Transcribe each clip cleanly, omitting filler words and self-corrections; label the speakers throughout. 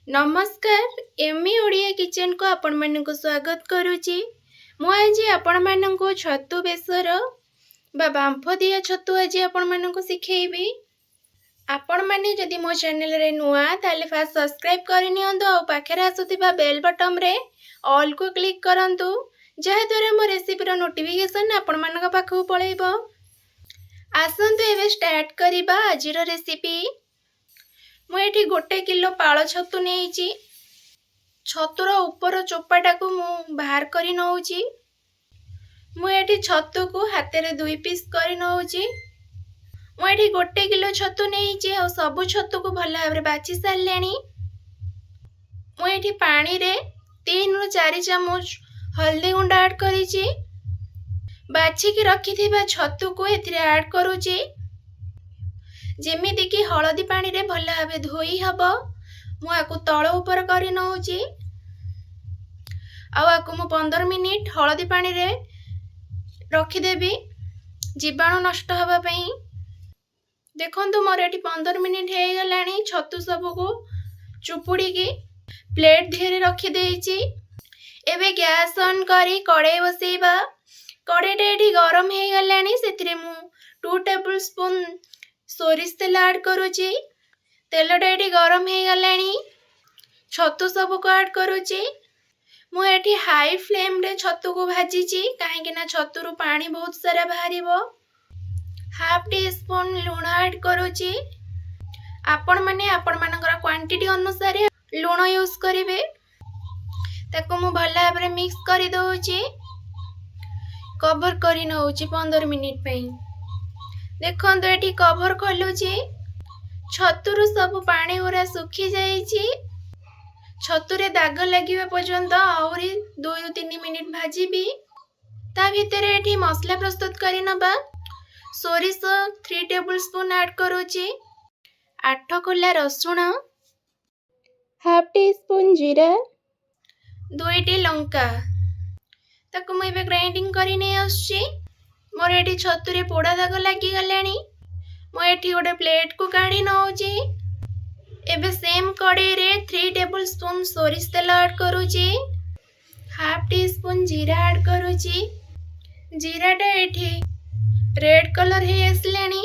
Speaker 1: नमस्कार ME Odia kitchen को आपण मानक स्वागत करुची। मु आज आपण मानक छतु बेसर बा बांफ दिया छतु आज आपण मानक सिखेबी। आपण माने जदि मो चैनल रे नुआ ताले फास्ट सब्सक्राइब करि नियंतु और पाखरे आसुथिबा बेल बटन रे ऑल को क्लिक करंतु जहा द्वारा मो रेसिपी रो नोटिफिकेशन आपण मानक पाखु पळेबो। आसंतु एबे स्टार्ट करिबा आजिर रेसिपी। मुझे 1 किलो पाଳ छतु नहीं छतुर ऊपर चोपाटा को मु बाहर करी नौची। मुझे छतु को हाथ रे 2 पीस करी नौची। मुझे 1 किलो छतु नहीं और सबु छतु को भल भाव बाची सारे। मुझे पानी रे 3 ରୁ 4 चामच हल्दी गुंड ऐड करी बाछिकी रखि छतु को एथिरे ऐड करूची। जेमिति कि हलदी पानी रे भल भाव धोई हब मुझे तल उपर कर नौची। आकु मु 15 मिनिट हलदी पानी रे रखिदेवी जीवाणु नष्ट हवा पई। देखंतु मोर एटी 15 मिनिट हे गलानी। छतु सब को चुपुड़ी की प्लेट धेरे रखि देइची। एबे गैस ऑन करी कड़ाई बसेबा। कड़ाईटा एटी गरम हे गलानी। सेतिरे मु 2 टेबल स्पून सोरिष तेल ऐड करूची। तेलटा एटी गरम हे गलानी। छतु सब को ऐड करूची। मु एटी हाई फ्लेम रे छतु को भाजीची काहेकि ना छतुरु पानी बहुत सारा बाहरिबो। हाफ टी स्पून लूण ऐड करूची। आपण माने आपण मानकर क्वांटिटी अनुसार लूण यूज करिवे। ताको मु भल भाबरे मिक्स करि दउची। कवर करि नउची 15 मिनिट पई। देखंतु एटी कवर खोलुची। छतुरु सब पानी उरा सुखी जाइची। छतुरे दाग लगिबा पर्यंत आउरी 2 ରୁ 3 मिनिट भाजीबी। ता भितर एटी मसला प्रस्तुत करि नबा। सोरिष 3 टेबल स्पून ऐड करूची। 8 कोला रसुण, हाफ टी स्पून जीरा, 2टी लंका ताको मु एबे ग्राइंडिंग करि नै आछी। मोर एटी छतुरे पोड़ा दाग लगी गलानी। मु एटी गोटे प्लेट को काढ़ी नौची। एबे सेम कड़ाई रे 3 टेबल स्पून सोरिष तेल ऐड करूची। हाफ टी स्पून जीरा ऐड करूची। जीराटा एटी रेड कलर हे आसलानी।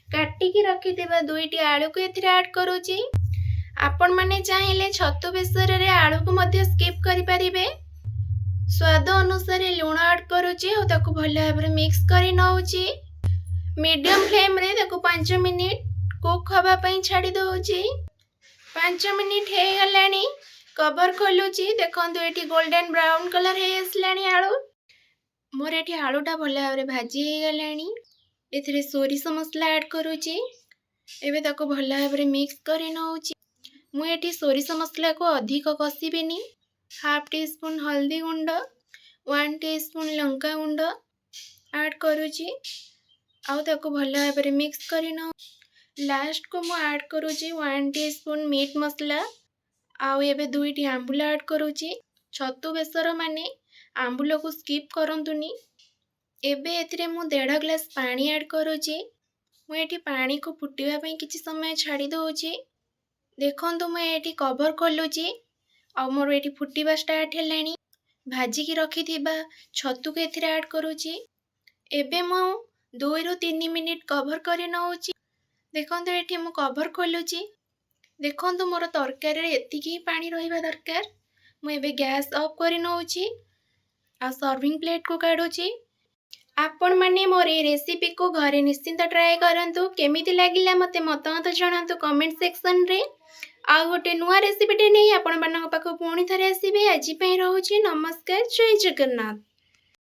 Speaker 1: काटिकी रखिथिबा 2टी आलू को एथिरे ऐड करूची। आपण माने चाहिले छतु बेसर रे आलू को मध्य स्किप करि परिबे। स्वाद अनुसार लूण ऐड करूची और ताको भल भाबरे मिक्स करि नौची। मीडियम फ्लेम रे ताको 5 मिनिट कुक हवा पई छाडी दउची। 5 मिनिट हे गलानी। कवर खोलुची। देखंतु एटी गोल्डन ब्राउन कलर हे आसलानी आलू। मोर एटी आलूटा भल भाबरे भाजी हे गलानी। एथिरे सोरिष मसला ऐड करूची। एबे ताको भल भाबरे मिक्स करि नउची। मु एटी सोरिष मसला को अधिक कसिबिनी। हाफ टी स्पून हल्दी गुंड, 1 टी स्पून लंका गुंड ऐड करूची। आउ ताको भल भाबरे मिक्स करि न। लास्ट को मु ऐड करूची 1 टी स्पून मीट मसला। आउ एबे 2टी आंबुल ऐड करूची। छतु बेसर माने आंबुल को स्किप करंतुनी। एबे एथिरे मु 1.5 ग्लास पानी ऐड करूची। मु एठी पानी को फुटिबा पई किछि समय छाडी दउची। देखंतु मु एठी कवर खोलुची। आ मोर एठी फुटिबा स्टार्ट हेलानी। भाजी की रखिथिबा छतु को एथिरे ऐड करूची। एबे मु 2 ରୁ 3 मिनिट कवर करि नउची। देखंतु एठी मु कवर खोलुची। देखंतु मोर तरकारी रे एतिकी ही पानी रहिबा दरकार। मु एबे गैस ऑफ करि नउची आ सर्विंग प्लेट को काढुची। आपण माने मोर ए रेसिपी को घरे निश्चिंत ट्राई करंतु। केमिति लागिला मते मतामत जणांतु कमेंट सेक्शन रे। आ गोटे नुआ रेसिपीटे नहीं आपण मानक पाखु पुणी थरे आसीबे। आज पई रहउची नमस्कार, जय जगन्नाथ।